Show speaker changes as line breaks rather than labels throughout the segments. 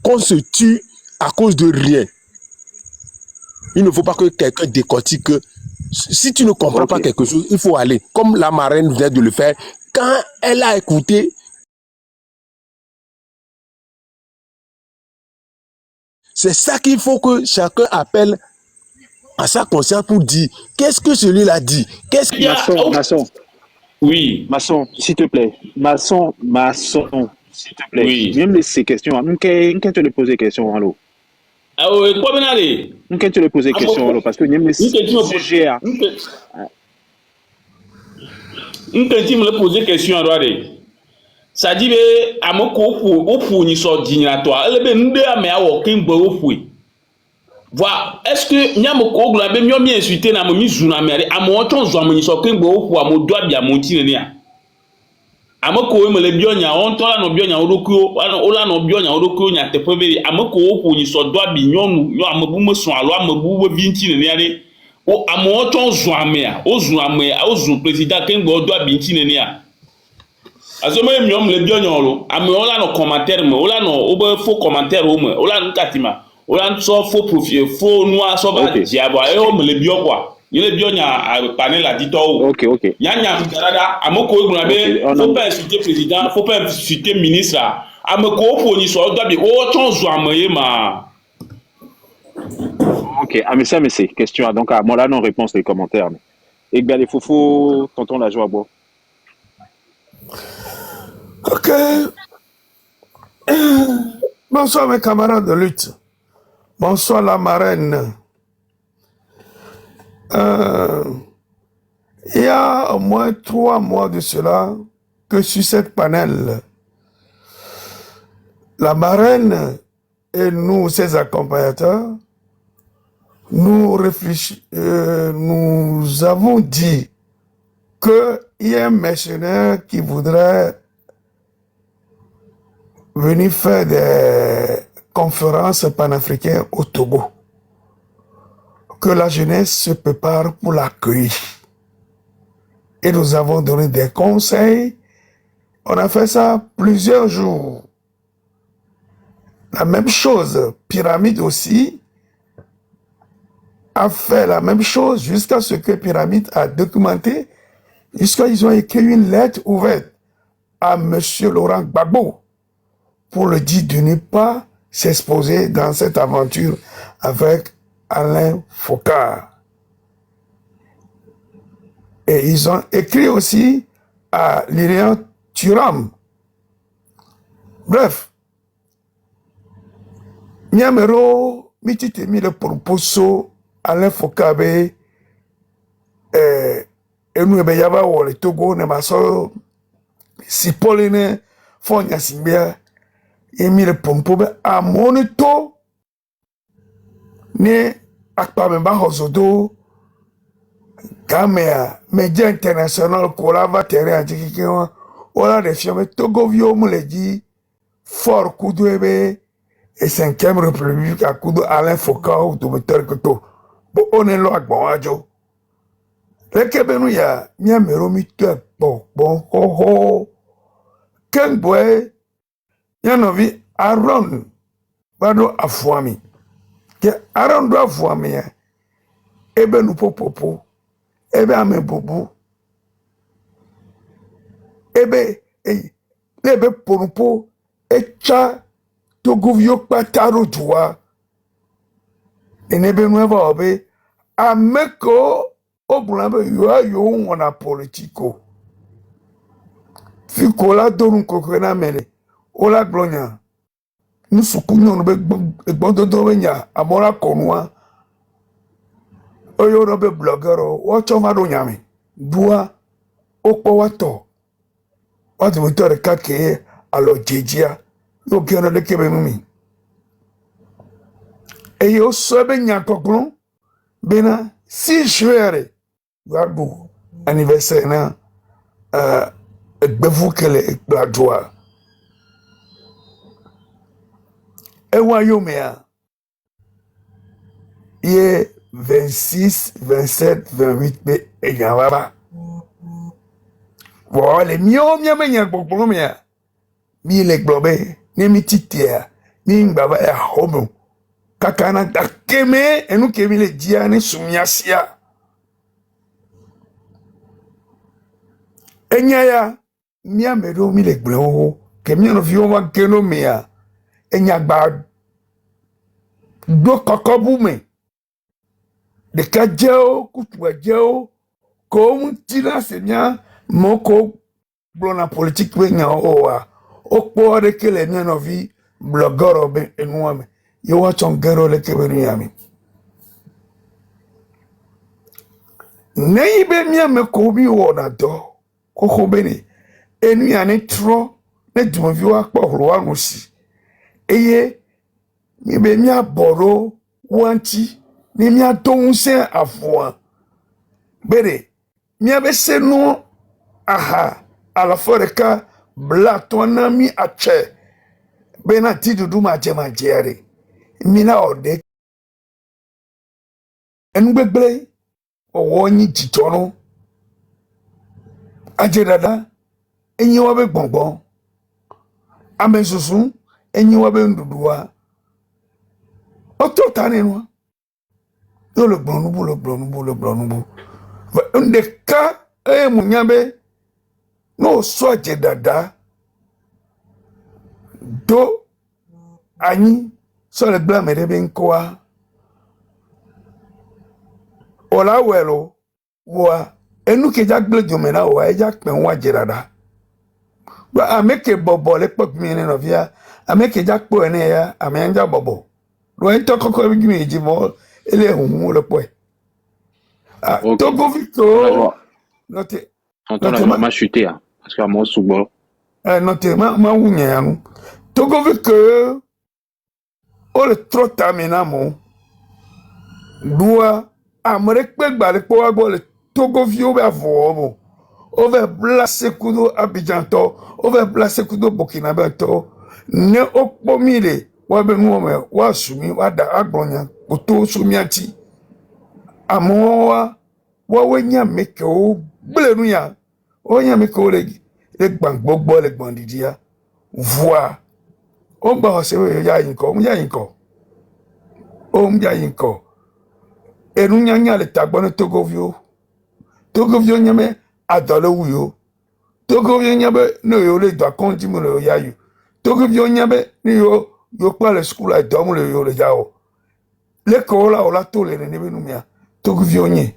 qu'on se tue à cause de rien. Il ne faut pas que quelqu'un décortique que si tu ne comprends pas quelque chose, il faut aller. Comme la marraine vient de le faire, quand elle a écouté, c'est ça qu'il faut que chacun appelle à sa conscience pour dire qu'est-ce que celui-là dit. Qu'est-ce qu'il y a?
Maçon.
Oui.
Maçon, s'il te plaît. Maçon, s'il te plaît.
Oui.
Même ces questions, quand tu lui poses des questions, allô.
Ah oui, quoi bien aller?
Quand tu lui poses des questions, allô, parce que même les sujets.
Quand tu me poses des questions, alors, ça dit, à mon coup, au ni sort toi. Elle est bien, mais à aucun beau fouille. Voilà, est-ce que n'y a mon coup, la même bien insulté, n'a mis zouna mère, à mon ton, soit mon sort qu'un beau fou, à mon doigt bien monter. Amako me le bionya on tola no bionya odokuro ola no bionya odokuro nya tepebere amako opu ni so do binyonu yo amabu meso alo amabu we binti ne ne o amo ton zoame a ozu president kengbo do binti ne ne a azoma emiom le bionya olo ame ola no commentaire me ola no obe faux commentaire o me ola nkatima ola so faux profil faux noir so ba diabo e o me le bio quoi. Il est bien à panel la dit
Ok.
Yanya Garada, Amoko Gunabe, faut pas insulter président, faut pas insulter ministre. Amoko pour ni soit d'abi autant zoamoye ma.
Ok, mais c'est question. Donc, à moi là, non réponse les commentaires. Et bien, les foufous, tonton la joie bois.
Ok. Bonsoir mes camarades de lutte. Bonsoir la marraine. Il y a au moins 3 mois de cela que sur cette panel, la marraine et nous, ses accompagnateurs, nous avons dit qu'il y a un mercenaire qui voudrait venir faire des conférences panafricaines au Togo. Que la jeunesse se prépare pour l'accueillir. Et nous avons donné des conseils. On a fait ça plusieurs jours. La même chose, Pyramide aussi a fait la même chose jusqu'à ce que Pyramide a documenté, jusqu'à ils ont écrit une lettre ouverte à M. Laurent Gbagbo pour le dire de ne pas s'exposer dans cette aventure avec Alain Foccart. Et ils ont écrit aussi à Lilian Thuram. Bref, Niamero, mititemi le proposo Alain Foccart et nous yaba le Togo ne maso si Pauline Fonya Simbia et mi le pompo à monito ne akpamemba hozodo kamea média international kola va terrain antikikiwa ola de fiame Togo vio muleji fort Koudouébé et 5e république à Koudou Alain Foccart ou Dometer Koto bo one lo agbon ajo le kebenu ya miamero mi te bon ho kengboe yanovi Aaron bado afuami que Aaron do afuami ya ebe nu popopo ebe ame bobu ebe lebe ponupo echa Toguvio pataro joa enebe nueva obe ameko obulambe yo wona politiko fikola donu kokena mele ola glonya nusukunyo no be egbododo wenya amora konwa oyo no be bloggero wo choma do nyame dua okpo wato wati motore kake alo jejia yo kiona de kebe mumi e yo sobe nyakoglon bena 6 juillet gadu anniversaire na egbevu kele gladua ewa yo mea ye 26 27 28 be enyawaba wo le mio mia menya gbogbo mea mi le globe ni mi titia Mingbava ya homo. Kakana da keme enu kemi le dia ni sumiasia. Enya ya mia medo mi le gble ho kemi no fi wa geno mea. Enya gba do kokobu me. De kajeo kutu ajeo ko mutila senya moko blona politique we nya owa. Okpo de kele mia no vi blogoro be enu ame. Yo wa chongero le keberi yami. Nei be mia me ko bi wo na do. Koko bene. Enu ya ne tro ne dumovi wa pa horo wa nusi. Eye mi be mia boro wanti ni mia donse afwa. Bere mia be senu aha ala foreka bla tona mi ache. Bena tidudu ma jema jere. Mina ode enugbegbele owo yin titono aje dada enyi wa be gbongbon amesusun enyi wa be nduduwa oto tani no yo le gbonu ndeka munyabe no so aje dada do anyi so le bla merebe nkoa ola welo wa enu ke jagle jomena wa eja pen wa jerada wa ameke bobo le pop mi ne no via ameke jakpo ene ya amenja bobo lo ento kokko bi mi jimo ele hun le po
Ok.
Togo Victor note
Tonton la joie m'a chuté, hein, parce qu'à mon sous-bord.
note ma wunya anu Togo Victor o le trota menamo dua amrek pe gbale po wa go le Togo vio be avomo over blase kudo Abidjanto over blase kudo Burkina Faso ne okpomile wa be nu me wa sumi wa da agbonya oto sumiati amowa wa wenya meke o blenu ya o nya meke o le gbangbogbo le gbandidia voix o gba ose ya yinko o mja yinko enu nya le tagbon Togovio nyame adole wuyo Togovio nyabe no yo le do konti mo le yayu Togovio nyabe ni yo pa le school a do mo le yo le jao le ko la ola to le ne be nu mia Togovio nye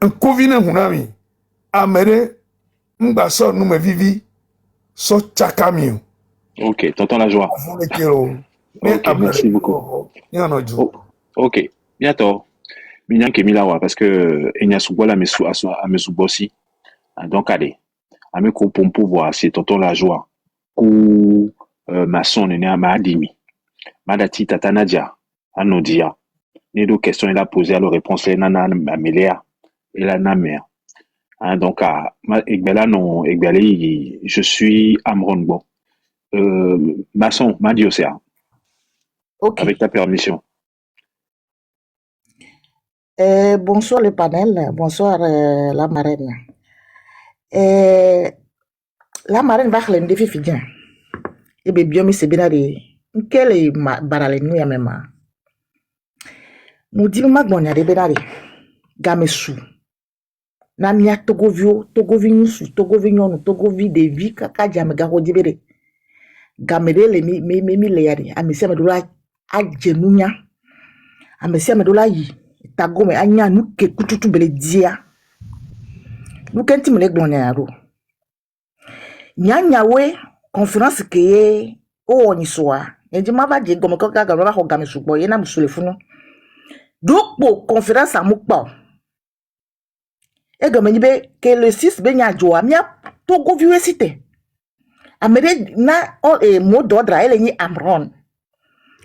en kovine hunami amere mba so nu me vivi so chakami
Ok, tonton la joie. Ok, merci beaucoup. Ok, bientôt. Minyan Kemilawa, parce que Enya Soubola me soubosi. Donc, allez. Ame ko pompo voir c'est tonton la joie. Ku maçon nene ma adimi. Madati tata Nadia, anodia. Ni do question il a posé à la réponse nana amelea et la namère. Donc, je suis Amron Bon. Maçon, Madiocea,
Ok.
avec ta permission.
Bonsoir le panel, bonsoir la marraine. La marraine va faire un défi fidien. Et bien, bien, c'est bien de quel est barale nous ya même. Nous disons que nous avons des gamesu. Na mia Togovio nusu, Togovi nyonu, Togovi de vi kaka jame gaho dibere. Gamede le mi le yari. Amesi amedola ajenunya. Amesi amedola yi. Tagome anya nuke kututu bele dia. Nukenti mele gbonne aro. Nyanya we conférence ke o onyisoa. Eji mava je gomo kaka gama ho game subo ye na musule funu. Dokpo conférence amukpa. E gama nibe ke le 6 be nya joa mia Togo viwe site. Amere na o mot d'ordre ele ni Amron.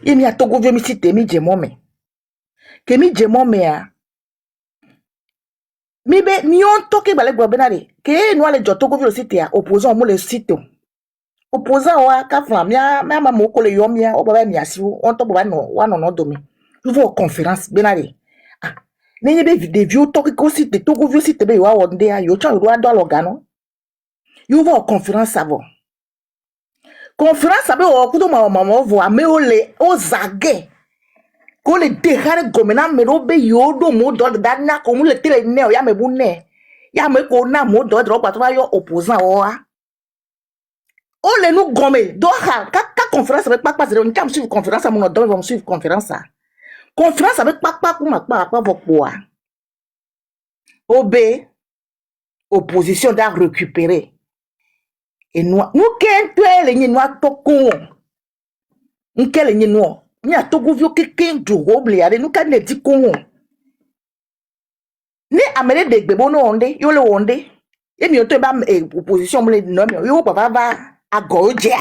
E mia Togo viwe mi site mi jemome. Ke mi jemome a mi be mi on toke bale gbo benare ke no ale jo Togo viwe site a opposant mo le site. Opposant wa ka fam mia ma mo ko le yom mia o baba mi asiwo on to baba no wa no domi. Je veux conférence benare. Ah nenye be de vieux toke ko site Togo viwe site be wa wonde a yo cha ro ado logano. You veux conférence avant. conférence abe o kudo ma mama vo ame o le o zage ko le dejar gomena me ro be yodo mo do da na ko mu le tele ne o ya me bu ne ya me ko na mo do dro pa to ba yo opposant o a o le nu gome do ha ka conférence avec papa c'est on tam suivre conférence mon do vont suivre conférence ça conférence avec papa pour ma papa vo poa obé opposition da récupérer et nous qu'un les noix toko n'quel les noix ni a togo vio quelqu'un du roble ya nous kan ne di ko ni amele de gbebo no onde yo le onde e mi o to ba opposition mo le no mi yo papa va agoja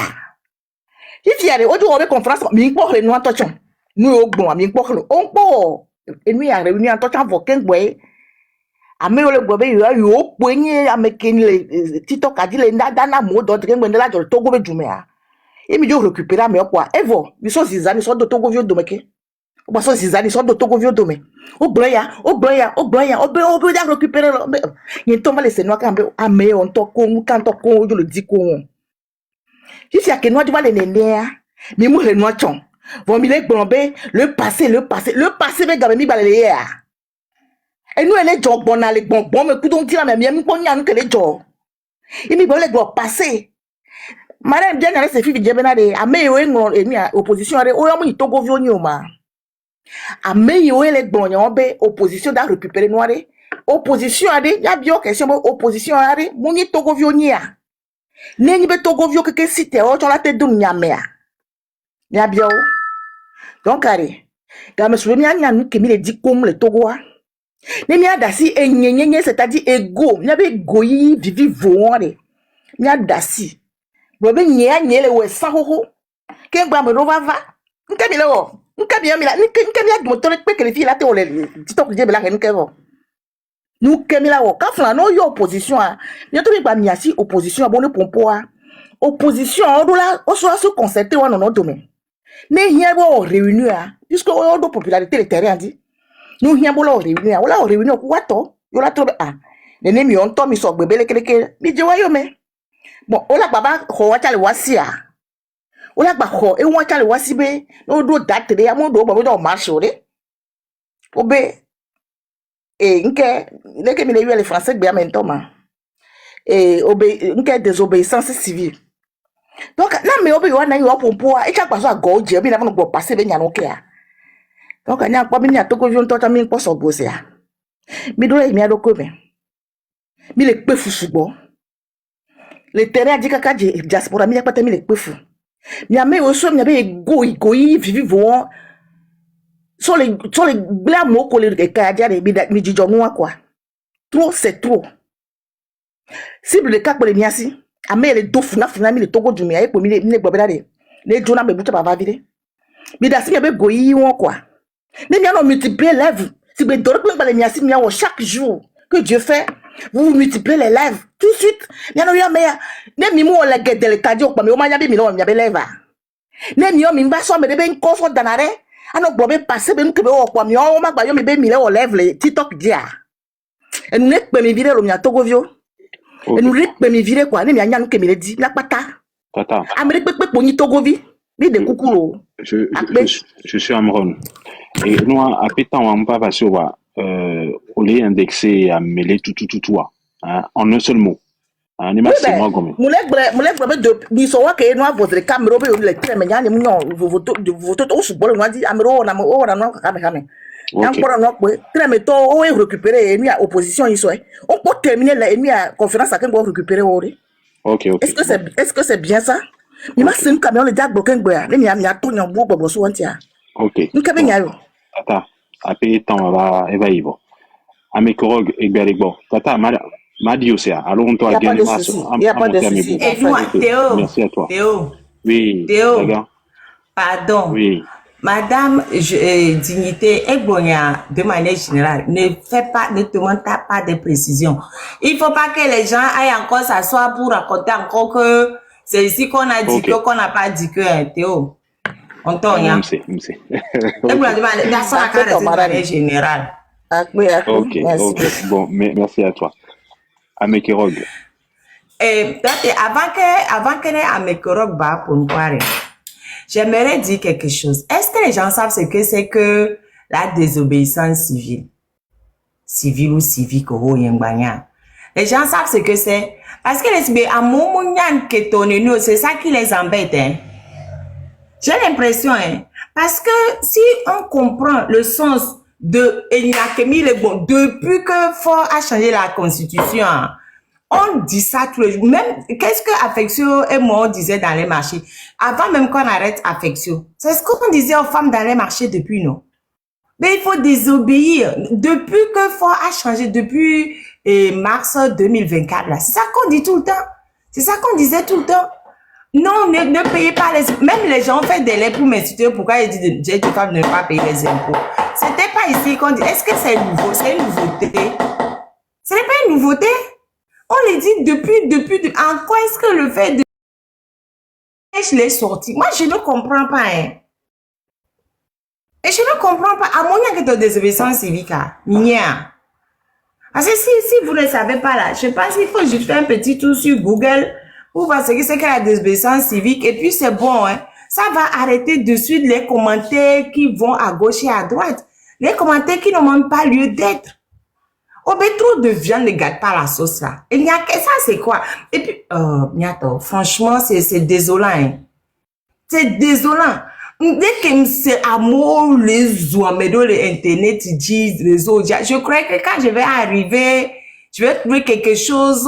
if ya re o do o be conférence mi po le noix tochon nu o gbon mi po le on po e mi ya réunion tochon vo ken gbe ame ole gbe yo penye ameken le TikTok a dit le dana mo do dre ngbe la jo togo be jumea e mi jo récupérer me quoi evo mi so zizani so do togo vio domeke o ba so zizani so do togo vio dome o gloya o be da récupérer ni to male se no kan be ame on to ko kan to ko jo le di ko si si a ke no di va le nene mi mu le no chon vo mi le gbon le passé be gabe mi ba le ya et nous, elle est job bon, elle est bon, mais coudon tira, mais bien, qu'on y a nous qu'elle est job. Il me dit, doit passer. Madame, bien, elle s'est fait de Jebenade, à meilleur, et mis à opposition, elle est, oh, il togo vionyoma. À meilleur, elle est bon, il y a opposition d'à récupérer noire. Opposition, elle est, il y a bien question, opposition, elle est, mon y togo vionia. N'est-ce pas togo vio que si t'es, oh, tu la tête d'un yamea. Il y a bien, donc, allez, quand je me souviens, il y a nous qui me dit comme le togo, ne mi adasi enyenyenye c'est-à-dire ego mi abe goyi vivi voore mi adasi bo be nyele we sahoho ke gba me rova va nke mi lewo nke mi la nke mi adu moto pe ke le fi la te ole TikTok je be la nke vo nu ke mi la wo ka fla no yo opposition a mi to mi gba mi asi opposition bo ne pompo a opposition o do la o so concerter wa no do me ne hia bo réunion a puisque o do popularité le terrain dit nous hier bola réunion wala réunion ko wato yo la to nene mi on to mi so gbebele keleke mi je wayo me bon ola baba ho wa chale wasia ola gba ho e won chale wasibe no do date de amo do babo do marchore obe nke leke mi le yo le français gbe amento ma nke désobéissance civile donc na me obe yo na yo pompo e cha paso ago je bi na no go passer be nya no ke a donc il y a pas bien tout que je n'entends jamais pas sur bosser mais donc il y a donc mais les peu fou bon le terrain dit kaka diaspora mais il y a pas tellement les peu fou mais à mais aussi il y avait goï vivi vont sur les blâmes au collège que kadia les mi dit jono quoi trop c'est trop cible le cas pour les miasi à mais les deux funa mi le togo du mia et pour mi les gbabela les jona me buta ba vide mi da si il y avait goï ou quoi. Ne m'y a multiplié les lèvres. Si vous donnez chaque jour que Dieu fait, vous multipliez les lèvres. Tout de suite, il y a ne m'y a les guettes de l'écadio, mais au moins il y a des lèvres. Ne m'y a mis pas ça, mais des confort dans l'arrêt. Ah non, vous avez passé, mais nous que vous avez on m'a baillé, mais mis les lèvres, les TikTok dia. Et nous n'êtes pas mis virer le mien togovio. Et nous n'êtes pas mis virer quoi. Ne m'y a nous que me dit la pata.
Tata.
Ah mais pas pour ni togovi. Mais des coucou.
Je suis Amron. Et nous, à pétant, on va passer au lait indexé à mêler tout, en un seul mot. Un maximum comme
moulek de bisowa que nous votre caméra le très mais ñani mu voto to su bolo ngadi amero na o na no kame nan pour no ko très mais to o récupérer ennemi à opposition iso on peut terminer l'ennemi à conférence à qu'on va récupérer ori.
OK.
Est-ce que c'est bien ça? Il m'a c'est camion le jack bloqué ngboya ni mi a to nyan bo bobo so antia.
OK.
Nous ka be nyayo.
Tata, à pétant va évaïbo. Amekorog egberegbo. Tata Madi Osea, alors on doit gagner ma
il n'y a pas de souci.
Et moi, Théo.
Merci à toi.
Théo.
Oui.
Théo.
Regarde.
Pardon.
Oui.
Madame Dignité Egbonia, de manière générale, ne demande pas de précision. Il ne faut pas que les gens aillent encore s'asseoir pour raconter encore que c'est ici qu'on a dit que qu'on n'a pas dit que Théo. On tourne.
Merci.
Egbonia de manière générale.
Ok. Bon, merci à toi. Amekorog.
avant que les Amekorok bat pour nous voir, j'aimerais dire quelque chose. Est-ce que les gens savent ce que c'est que la désobéissance civile? Civile ou civique, les gens savent ce que c'est. Parce que c'est ça qui les embête. Hein. J'ai l'impression, hein, parce que si on comprend le sens de depuis que Fort a changé la constitution, on dit ça tous les jours. Même, qu'est-ce que Affectio et moi on disait dans les marchés? Avant même qu'on arrête Affectio. C'est ce qu'on disait aux femmes dans les marchés depuis, non? Mais il faut désobéir. Depuis que Fort a changé, depuis mars 2024, là. C'est ça qu'on dit tout le temps. C'est ça qu'on disait tout le temps. Non, ne payez pas les... Même les gens ont fait des lettres pour m'insulter. Pourquoi ils disent j'ai des femmes ne pas payer les impôts? C'était pas ici qu'on dit... Est-ce que c'est nouveau? C'est une nouveauté? Ce n'est pas une nouveauté? On les dit depuis... En quoi est-ce que le fait de... Je l'ai sorti. Moi, je ne comprends pas, hein. Et je ne comprends pas. À mon avis, que tu as désobéissance civique, parce que si vous ne savez pas là, je pense qu'il faut juste faire un petit tour sur Google pour voir ce que c'est que la désobéissance civique. Et puis c'est bon, hein. Ça va arrêter de suite les commentaires qui vont à gauche et à droite. Les commentaires qui n'ont même pas lieu d'être. Oh, mais trop de viande ne gâte pas la sauce là. Il n'y a que ça, c'est quoi? Et puis, franchement, c'est désolant, hein. C'est désolant. Dès que c'est amour, les ouamedos, les internet, ils disent, les autres, je crois que quand je vais arriver, je vais trouver quelque chose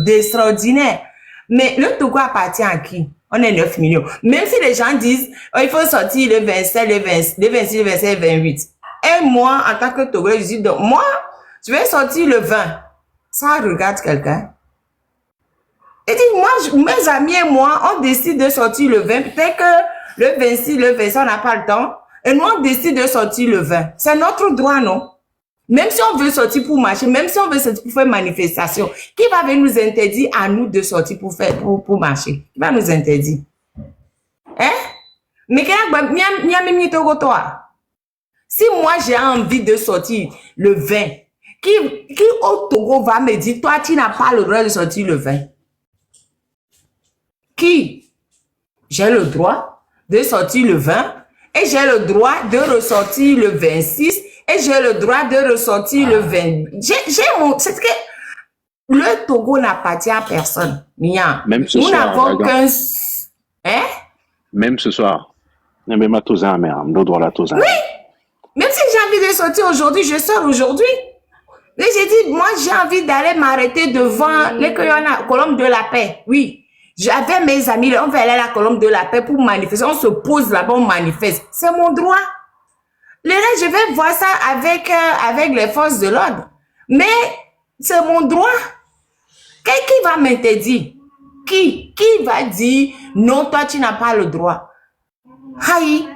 d'extraordinaire. Mais le Togo appartient à qui? On est 9 millions. Même si les gens disent, oh, il faut sortir le 27, le 26, le 27, le 28. Et moi, en tant que Togolais, je dis, donc, moi, je vais sortir le 20. Ça regarde quelqu'un. Et dit, moi, mes amis et moi, on décide de sortir le 20. Peut-être que le 26, le 27, on n'a pas le temps. Et nous, on décide de sortir le 20. C'est notre droit, non? Même si on veut sortir pour marcher, même si on veut sortir pour faire manifestation, qui va venir nous interdire à nous de sortir pour marcher? Qui va nous interdire? Hein? Mais si moi j'ai envie de sortir le 20, qui au Togo va me dire, toi, tu n'as pas le droit de sortir le 20? Qui? J'ai le droit de sortir le 20 et j'ai le droit de ressortir le 26 et j'ai le droit de ressortir le 20. C'est que le Togo n'appartient à personne.
Même ce
nous
soir.
Nous n'avons qu'un... Hein?
Même ce soir. Oui. Même si
j'ai envie de sortir aujourd'hui, je sors aujourd'hui. Mais j'ai dit, moi j'ai envie d'aller m'arrêter devant les colonnes de la paix. Oui. J'avais mes amis, on va aller à la colonne de la paix pour manifester. On se pose là-bas, on manifeste. C'est mon droit. Le reste, je vais voir ça avec les forces de l'ordre. Mais c'est mon droit. Qui va m'interdire? Qui va dire non, toi tu n'as pas le droit? Aïe.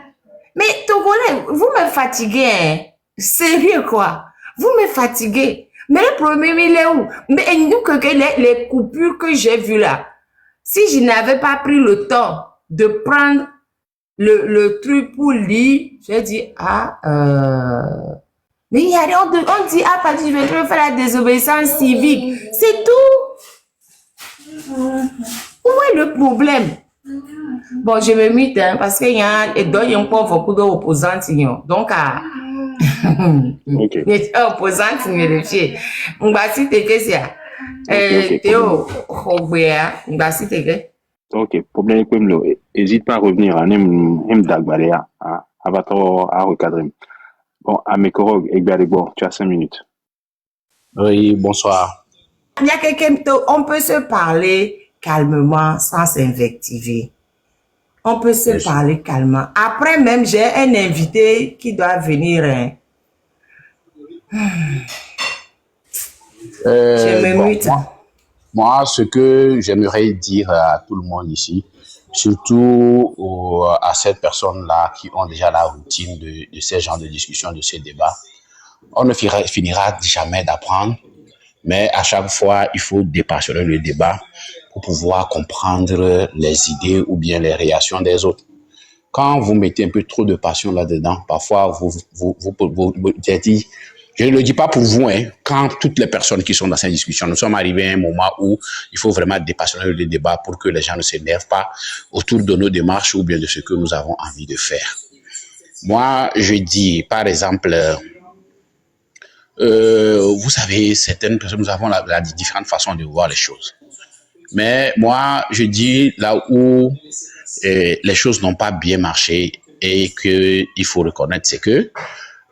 Mais Togolais, vous me fatiguez, hein? Sérieux quoi? Vous me fatiguez. Mais le problème, il est où? Mais nous, les coupures que j'ai vues là, si je n'avais pas pris le temps de prendre le truc pour lire, j'ai dit, mais il y a rien, on dit, parce que je vais faire la désobéissance civique. C'est tout. Où est le problème? Bon, je me mute, hein, parce qu'il y a pas beaucoup d'opposants, donc,
ok.
Les opposants, on va citer que c'est Théo,
ok, problème n'hésite pas à revenir à Ndagbalea, à recadrer. Bon, à Mekorog, tu as 5 minutes.
Oui, bonsoir.
Il y a quelqu'un, on peut se parler calmement sans s'invectiver. On peut se parler calmement. Après même, j'ai un invité qui doit venir. Je me mute.
Moi, ce que j'aimerais dire à tout le monde ici, surtout à ces personnes-là qui ont déjà la routine de ces genres de discussions, de ces débats, on ne finira jamais d'apprendre, mais à chaque fois, il faut dépassionner le débat pour pouvoir comprendre les idées ou bien les réactions des autres. Quand vous mettez un peu trop de passion là-dedans, parfois vous dites, Je ne le dis pas pour vous, hein. Quand toutes les personnes qui sont dans cette discussion, nous sommes arrivés à un moment où il faut vraiment dépassionner le débat pour que les gens ne s'énervent pas autour de nos démarches ou bien de ce que nous avons envie de faire. Moi, je dis, par exemple, vous savez, certaines personnes, nous avons la différentes façons de voir les choses. Mais moi, je dis là où les choses n'ont pas bien marché et qu'il faut reconnaître, c'est que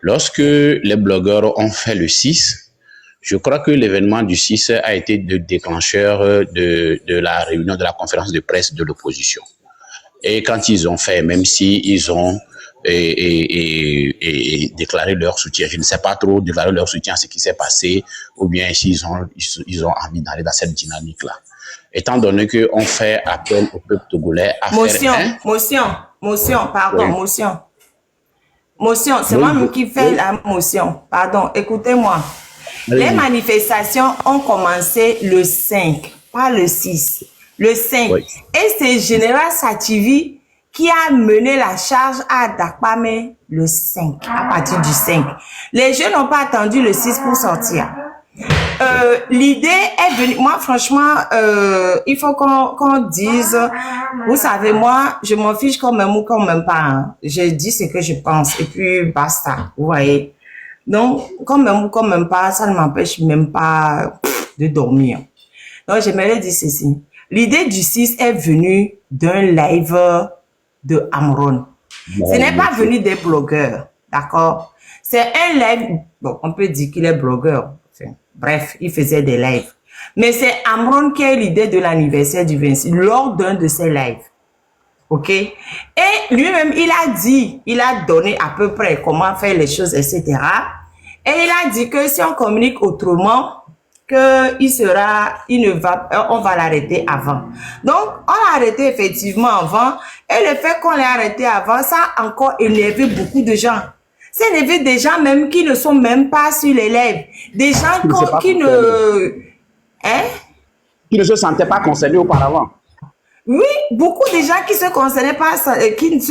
lorsque les blogueurs ont fait le 6, je crois que l'événement du 6 a été le déclencheur de la réunion de la conférence de presse de l'opposition. Et quand ils ont fait, même si ils ont déclaré leur soutien, je ne sais pas trop déclarer leur soutien à ce qui s'est passé, ou bien s'ils ont envie d'aller dans cette dynamique-là. Étant donné qu'on fait appel au peuple togolais à faire...
Motion, c'est moi qui fais la motion. Pardon, écoutez-moi. Les manifestations ont commencé le 5, pas le 6. Le 5. Oui. Et c'est Général Sativi qui a mené la charge à Dakpame le 5, à partir du 5. Les jeunes n'ont pas attendu le 6 pour sortir. L'idée est venue, moi franchement, il faut qu'on dise, vous savez, moi, je m'en fiche quand même ou quand même pas, hein. Je dis ce que je pense et puis basta, vous voyez. Donc, quand même ou quand même pas, ça ne m'empêche même pas de dormir. Donc, j'aimerais dire ceci. L'idée du 6 est venue d'un live de Amron. Ce n'est pas venu des blogueurs, d'accord? C'est un live, bon, on peut dire qu'il est blogueur. Bref, il faisait des lives. Mais c'est Amron qui a eu l'idée de l'anniversaire du 26 lors d'un de ses lives. OK? Et lui-même, il a donné à peu près comment faire les choses, etc. Et il a dit que si on communique autrement, on va l'arrêter avant. Donc, on l'a arrêté effectivement avant. Et le fait qu'on l'ait arrêté avant, ça a encore énervé beaucoup de gens. C'est élevé des gens même qui ne sont même pas sur les lèvres. Des gens qui ne... Hein?
Qui ne se sentaient pas concernés auparavant.
Oui, beaucoup de gens qui ne se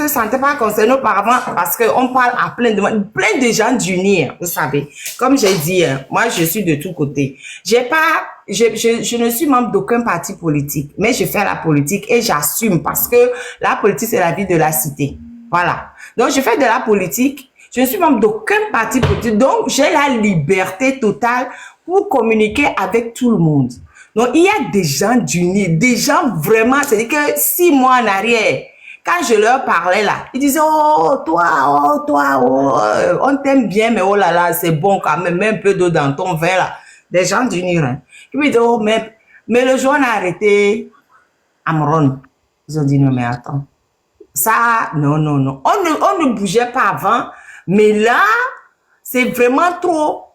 sentaient pas concernés auparavant parce qu'on parle à plein de gens d'unir, vous savez. Comme j'ai dit, moi je suis de tous côtés. Je ne suis membre d'aucun parti politique, mais je fais la politique et j'assume parce que la politique c'est la vie de la cité. Voilà. Donc je fais de la politique. Je ne suis membre d'aucun parti politique, donc j'ai la liberté totale pour communiquer avec tout le monde. Donc, il y a des gens d'unis, des gens vraiment, c'est-à-dire que 6 mois en arrière, quand je leur parlais là, ils disaient, oh, toi, on t'aime bien, mais oh là là, c'est bon quand même, mets un peu d'eau dans ton verre là. Des gens d'unir, hein. Ils me disent, oh, mais le jour on a arrêté Amron. Ils ont dit, non, mais attends. Ça, non. On ne bougeait pas avant. Mais là, c'est vraiment trop.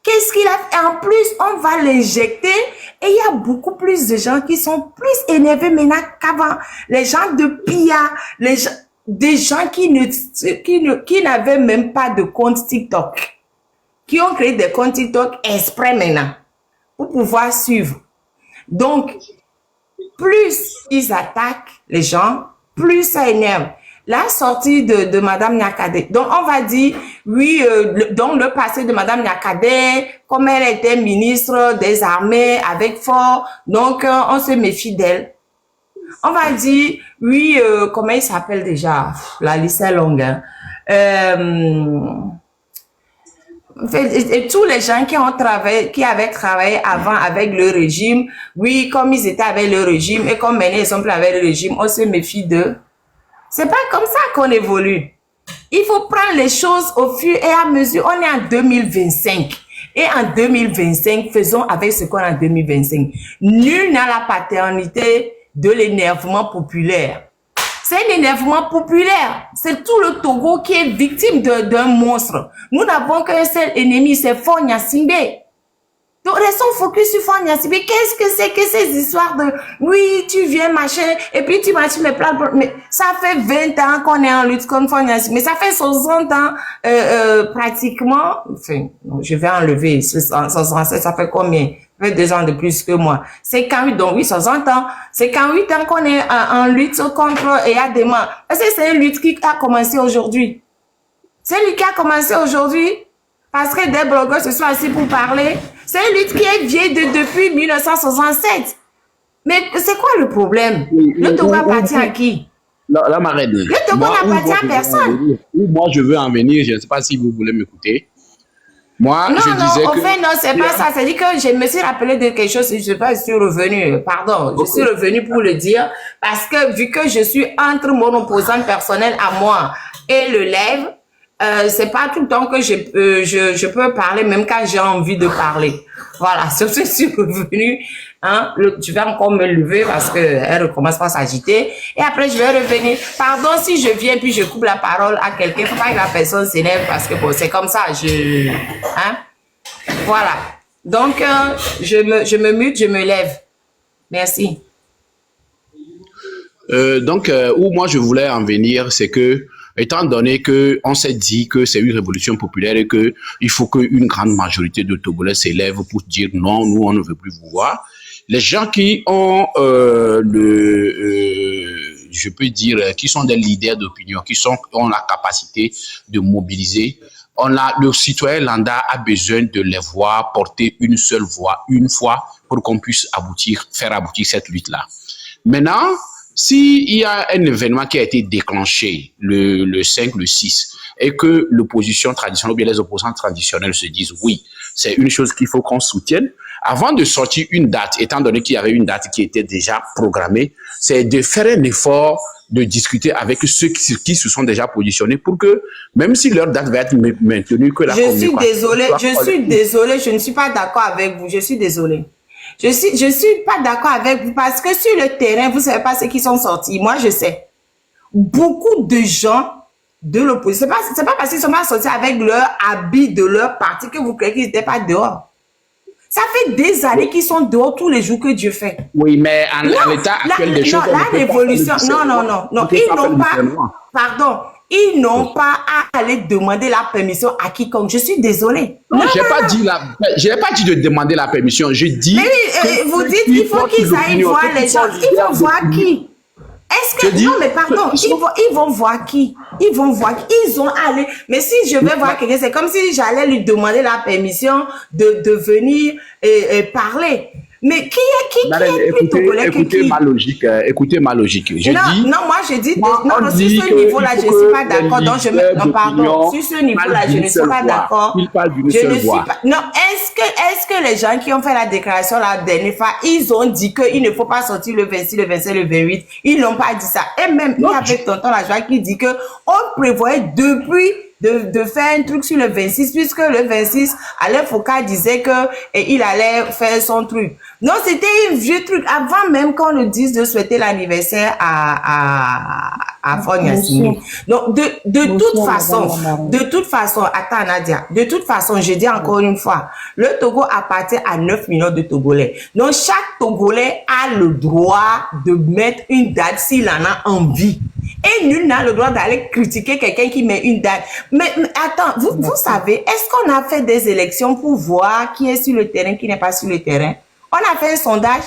Qu'est-ce qu'il a fait? En plus, on va l'injecter et il y a beaucoup plus de gens qui sont plus énervés maintenant qu'avant. Les gens de PIA, des gens qui n'avaient même pas de compte TikTok, qui ont créé des comptes TikTok exprès maintenant pour pouvoir suivre. Donc, plus ils attaquent les gens, plus ça énerve. La sortie de Madame Nyakade. Donc, on va dire, oui, donc le passé de Madame Nyakade, comme elle était ministre des armées avec Fort, donc on se méfie d'elle. On va dire, oui, comment il s'appelle déjà? La liste est longue. Hein. Et tous les gens qui avaient travaillé avant avec le régime, oui, comme ils étaient avec le régime et comme maintenant ils sont plus avec le régime, on se méfie d'eux. C'est pas comme ça qu'on évolue. Il faut prendre les choses au fur et à mesure. On est en 2025. Et en 2025, faisons avec ce qu'on a en 2025. Nul n'a la paternité de l'énervement populaire. C'est un énervement populaire. C'est tout le Togo qui est victime d'un monstre. Nous n'avons qu'un seul ennemi, c'est Faure Gnassingbé. Donc, restons focus sur Faure Gnassingbé. Qu'est-ce que c'est que ces histoires de, oui, tu viens, machin, et puis tu marches les plans. Mais ça fait 20 ans qu'on est en lutte contre Faure Gnassingbé. Mais ça fait 60 ans, pratiquement. Enfin, je vais enlever 67, ça fait combien? Ça fait 2 ans de plus que moi. C'est 48, donc oui, 60 ans. C'est 48 ans qu'on est en lutte contre Eyadema. Est-ce que c'est une lutte qui a commencé aujourd'hui? C'est lui qui a commencé aujourd'hui? parce que des blogueurs se sont assis pour parler. C'est une lutte qui est vieille depuis 1967. Mais c'est quoi le problème? Le Togo appartient à qui?
Là, m'arrête.
Le Togo n'appartient à personne.
Moi, je veux en venir. Je ne sais pas si vous voulez m'écouter. Moi,
non,
je disais
au
que...
fait, non, c'est pas ça. C'est-à-dire que je me suis rappelé de quelque chose et je suis revenu. Pardon, je suis revenu pour le dire parce que vu que je suis entre mon opposant personnel à moi et le lève, c'est pas tout le temps que je peux parler, même quand j'ai envie de parler. Voilà, sur ce, je suis revenu. Hein, tu vas encore me lever parce que elle recommence pas à s'agiter. Et après, je vais revenir. Pardon si je viens puis je coupe la parole à quelqu'un. Faut pas que la personne s'énerve parce que bon, c'est comme ça. Hein? Voilà. Donc, je me mute, je me lève. Merci.
Donc, où moi je voulais en venir, c'est que, étant donné que on s'est dit que c'est une révolution populaire et que il faut qu'une grande majorité de Togolais s'élève pour dire non, nous on ne veut plus vous voir. Les gens qui ont je peux dire, qui sont des leaders d'opinion, ont la capacité de mobiliser, le citoyen lambda a besoin de les voir porter une seule voix, une fois, pour qu'on puisse faire aboutir cette lutte-là. Maintenant, s'il y a un événement qui a été déclenché le 5, le 6, et que l'opposition traditionnelle ou bien les opposants traditionnels se disent oui, c'est une chose qu'il faut qu'on soutienne, avant de sortir une date, étant donné qu'il y avait une date qui était déjà programmée, c'est de faire un effort de discuter avec ceux qui se sont déjà positionnés pour que, même si leur date va être maintenue, que la
communication... Je suis désolée, je ne suis pas d'accord avec vous, je suis désolée. Je suis pas d'accord avec vous parce que sur le terrain, vous savez pas ceux qui sont sortis. Moi, je sais. Beaucoup de gens de l'opposition, c'est pas parce qu'ils sont pas sortis avec leur habit de leur parti que vous croyez qu'ils n'étaient pas dehors. Ça fait des années qu'ils sont dehors tous les jours que Dieu fait.
Oui, mais en l'état actuel des choses...
Non, la révolution... Non, ils n'ont pas... Pardon. Ils n'ont pas à aller demander la permission à quiconque. Je suis désolée.
Non, je n'ai pas dit de demander la permission. Je dis...
Mais vous dites qu'il faut qu'ils aillent voir les gens. Ils vont voir qui? Est-ce que... Non, mais pardon. Ils vont voir qui? Ils vont voir qui? Ils ont allé... Mais si je vais voir quelqu'un, c'est comme si j'allais lui demander la permission de venir parler. Mais qui est plus togolais que qui?
Écoutez ma logique.
Non, moi je dis... Non, sur ce niveau-là, je ne suis pas d'accord. Non, pardon. Sur ce niveau-là, je ne suis pas d'accord. Je ne suis pas... Non, est-ce que les gens qui ont fait la déclaration la dernière fois, ils ont dit qu'il ne faut pas sortir le 26, le 27, le 28? Ils n'ont pas dit ça. Et même, il y avait tonton Lajoie qui dit que on prévoyait depuis... de faire un truc sur le 26, puisque le 26, Alain Foucault disait que il allait faire son truc. Non, c'était un vieux truc. Avant même qu'on nous dise de souhaiter l'anniversaire à Fognassini. Donc, de toute façon, attends Nadia, de toute façon, je dis encore une fois, le Togo appartient à 9 millions de Togolais. Donc, chaque Togolais a le droit de mettre une date s'il en a envie. Et nul n'a le droit d'aller critiquer quelqu'un qui met une date. Mais attends, vous savez, est-ce qu'on a fait des élections pour voir qui est sur le terrain, qui n'est pas sur le terrain? On a fait un sondage.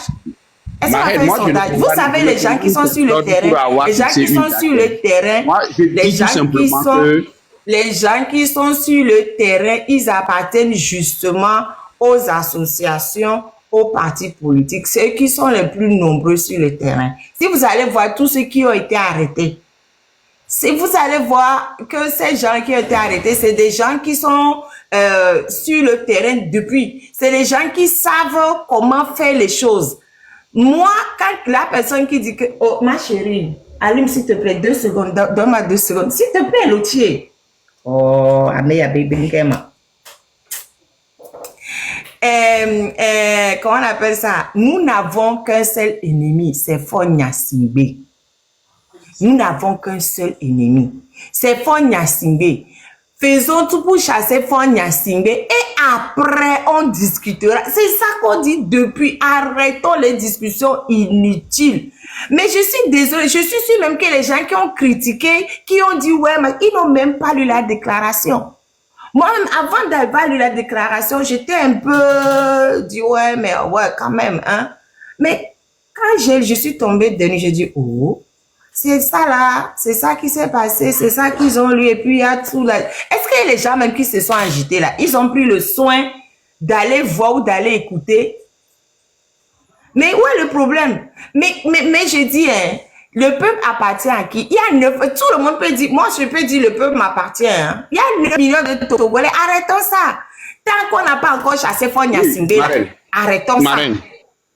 Est-ce qu'on a fait un sondage? Vous savez, les gens qui sont sur le terrain, les gens qui sont sur le terrain, les gens qui sont sur le terrain, ils appartiennent justement aux associations, aux partis politiques, ceux qui sont les plus nombreux sur le terrain. Si vous allez voir tous ceux qui ont été arrêtés, si vous allez voir que ces gens qui ont été arrêtés, c'est des gens qui sont sur le terrain depuis. C'est des gens qui savent comment faire les choses. Moi, quand la personne qui dit que, oh, ma chérie, allume s'il te plaît 2 secondes, donne-moi 2 secondes. S'il te plaît, Lotier. Oh, Ameya Baby Nkema. Comment on appelle ça? Nous n'avons qu'un seul ennemi, c'est Fognassingbe. Nous n'avons qu'un seul ennemi, c'est Fognassingbe. Faisons tout pour chasser Fognassingbe et après on discutera. C'est ça qu'on dit depuis. Arrêtons les discussions inutiles. Mais je suis désolée, je suis sûre même que les gens qui ont critiqué, qui ont dit ouais, mais ils n'ont même pas lu la déclaration. Moi-même, avant d'avoir lu la déclaration, j'étais un peu dit ouais, mais ouais, quand même, hein. Mais quand je suis tombée dedans, j'ai dit oh, C'est ça là, c'est ça qui s'est passé, c'est ça qu'ils ont lu et puis il y a tout là. Est-ce que les gens même qui se sont agités là, ils ont pris le soin d'aller voir ou d'aller écouter? Mais où est le problème? Mais je dis, hein, le peuple appartient à qui? Il y a 9, tout le monde peut dire, moi je peux dire le peuple m'appartient. Hein. Il y a 9 millions de Togolais, arrêtons ça. Tant qu'on n'a pas encore chassé Fonya Singé, arrêtons ça.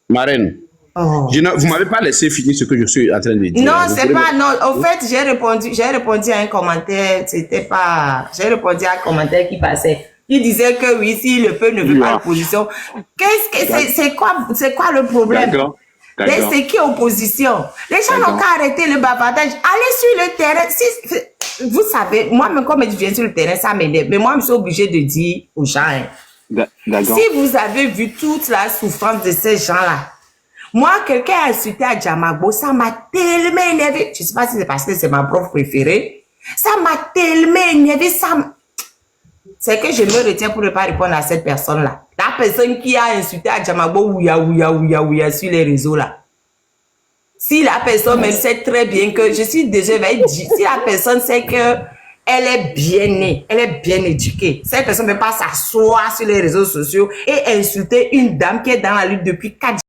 Marraine.
Oh.
Vous m'avez pas laissé finir ce que je suis en train de dire.
Non, c'est pas, non, au fait, j'ai répondu à un commentaire, c'était pas, j'ai répondu à un commentaire qui passait. Il disait que oui, si le peuple ne veut pas l'opposition, c'est quoi le problème? C'est qui opposition? Les gens n'ont qu'à arrêter le bavardage. Allez sur le terrain. Si, vous savez, moi-même, comme je viens sur le terrain, ça m'énerve. Mais moi, je suis obligée de dire aux gens, hein, si vous avez vu toute la souffrance de ces gens-là, moi, quelqu'un a insulté à Djamagbo, ça m'a tellement énervé. Je ne sais pas si c'est parce que c'est ma prof préférée. Ça m'a tellement énervé, c'est que je me retiens pour ne pas répondre à cette personne-là. La personne qui a insulté à Djamagbo, ouya, sur les réseaux là. Si la personne me sait très bien que, je suis déjà dit, si la personne sait que elle est bien née, elle est bien éduquée, cette personne ne peut pas s'asseoir sur les réseaux sociaux et insulter une dame qui est dans la lutte depuis 4